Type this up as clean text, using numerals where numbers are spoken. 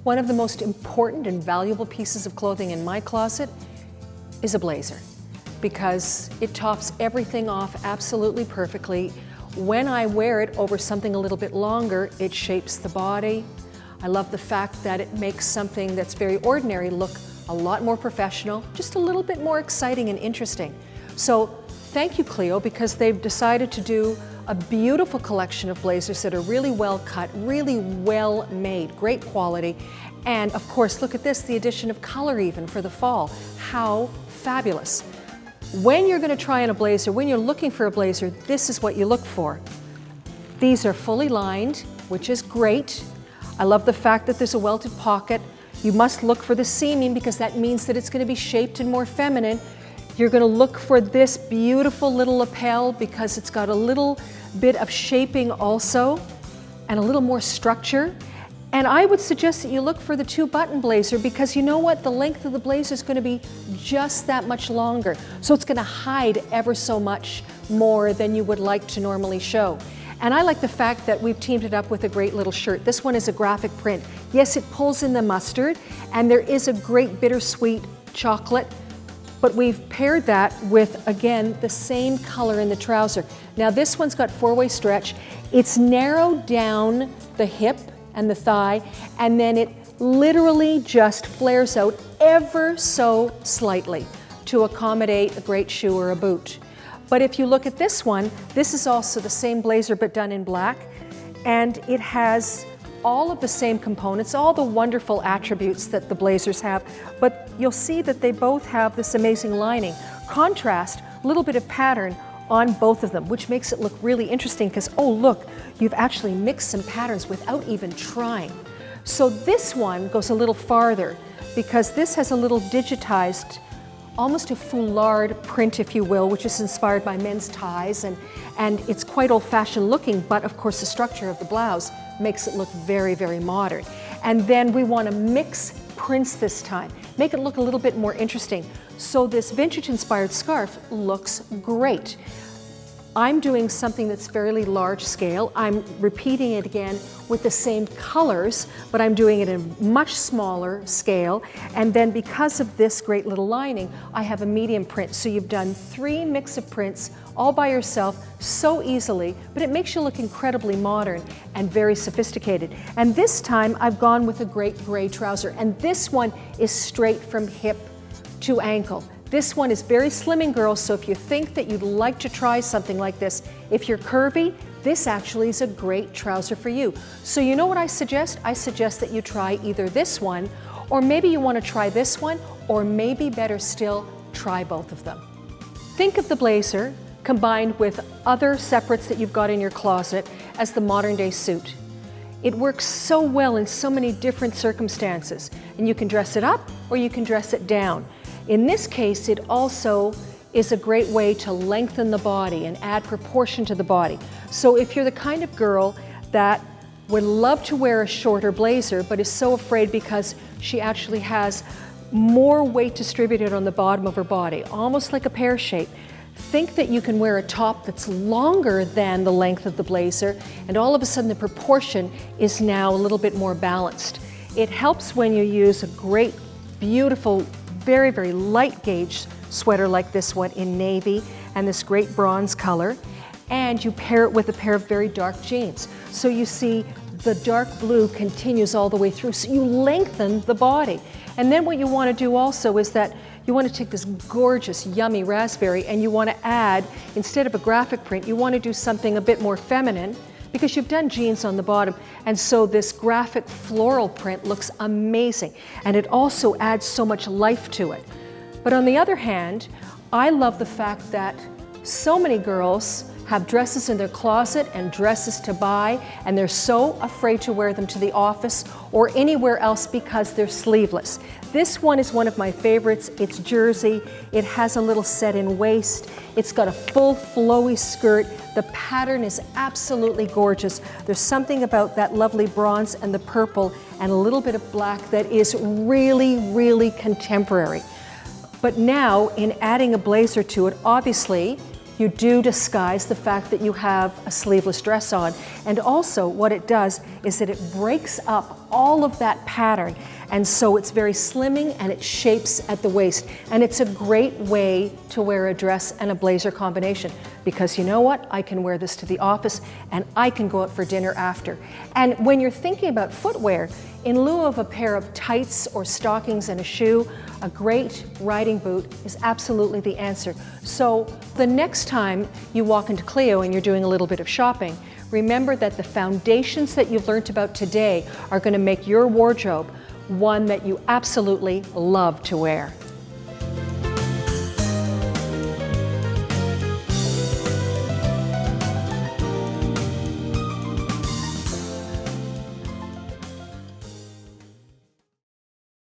One of the most important and valuable pieces of clothing in my closet is a blazer, because it tops everything off absolutely perfectly. When I wear it over something a little bit longer, it shapes the body. I love the fact that it makes something that's very ordinary look a lot more professional, just a little bit more exciting and interesting. So thank you, Cleo, because they've decided to do a beautiful collection of blazers that are really well cut, really well made, great quality. And of course, look at this, the addition of color even for the fall. How fabulous. When you're going to try on a blazer, when you're looking for a blazer, this is what you look for. These are fully lined, which is great. I love the fact that there's a welted pocket. You must look for the seaming because that means that it's going to be shaped and more feminine. You're going to look for this beautiful little lapel because it's got a little bit of shaping also and a little more structure. And I would suggest that you look for the 2-button blazer because you know what? The length of the blazer is going to be just that much longer. So it's going to hide ever so much more than you would like to normally show. And I like the fact that we've teamed it up with a great little shirt. This one is a graphic print. Yes, it pulls in the mustard, and there is a great bittersweet chocolate, but we've paired that with, again, the same color in the trouser. Now this one's got 4-way stretch. It's narrowed down the hip and the thigh, and then it literally just flares out ever so slightly to accommodate a great shoe or a boot. But if you look at this one, this is also the same blazer but done in black, and it has all of the same components, all the wonderful attributes that the blazers have, but you'll see that they both have this amazing lining. Contrast, a little bit of pattern on both of them, which makes it look really interesting because, oh look, you've actually mixed some patterns without even trying. So this one goes a little farther because this has a little digitized, almost a foulard print, if you will, which is inspired by men's ties, and it's quite old-fashioned looking, but of course the structure of the blouse makes it look very, very modern. And then we want to mix prints this time, make it look a little bit more interesting. So this vintage-inspired scarf looks great. I'm doing something that's fairly large scale. I'm repeating it again with the same colors, but I'm doing it in a much smaller scale. And then because of this great little lining, I have a medium print. So you've done 3 mix of prints all by yourself so easily, but it makes you look incredibly modern and very sophisticated. And this time I've gone with a great gray trouser. And this one is straight from hip to ankle. This one is very slimming, girls, so if you think that you'd like to try something like this, if you're curvy, this actually is a great trouser for you. So you know what I suggest? I suggest that you try either this one, or maybe you want to try this one, or maybe better still, try both of them. Think of the blazer combined with other separates that you've got in your closet as the modern day suit. It works so well in so many different circumstances, and you can dress it up or you can dress it down. In this case, it also is a great way to lengthen the body and add proportion to the body. So if you're the kind of girl that would love to wear a shorter blazer but is so afraid because she actually has more weight distributed on the bottom of her body, almost like a pear shape, think that you can wear a top that's longer than the length of the blazer, and all of a sudden the proportion is now a little bit more balanced. It helps when you use a great, beautiful, very, very light gauge sweater like this one in navy and this great bronze color, and you pair it with a pair of very dark jeans. So you see the dark blue continues all the way through, so you lengthen the body. And then what you want to do also is that you want to take this gorgeous, yummy raspberry and you want to add, instead of a graphic print, you want to do something a bit more feminine because you've done jeans on the bottom. And so this graphic floral print looks amazing. And it also adds so much life to it. But on the other hand, I love the fact that so many girls have dresses in their closet and dresses to buy, and they're so afraid to wear them to the office or anywhere else because they're sleeveless. This one is one of my favorites. It's jersey. It has a little set-in waist. It's got a full flowy skirt. The pattern is absolutely gorgeous. There's something about that lovely bronze and the purple and a little bit of black that is really, really contemporary. But now, in adding a blazer to it, obviously, you do disguise the fact that you have a sleeveless dress on. And also what it does is that it breaks up all of that pattern. And so it's very slimming and it shapes at the waist. And it's a great way to wear a dress and a blazer combination, because you know what? I can wear this to the office and I can go out for dinner after. And when you're thinking about footwear, in lieu of a pair of tights or stockings and a shoe, a great riding boot is absolutely the answer. So the next time you walk into Cleo and you're doing a little bit of shopping, remember that the foundations that you've learned about today are going to make your wardrobe one that you absolutely love to wear.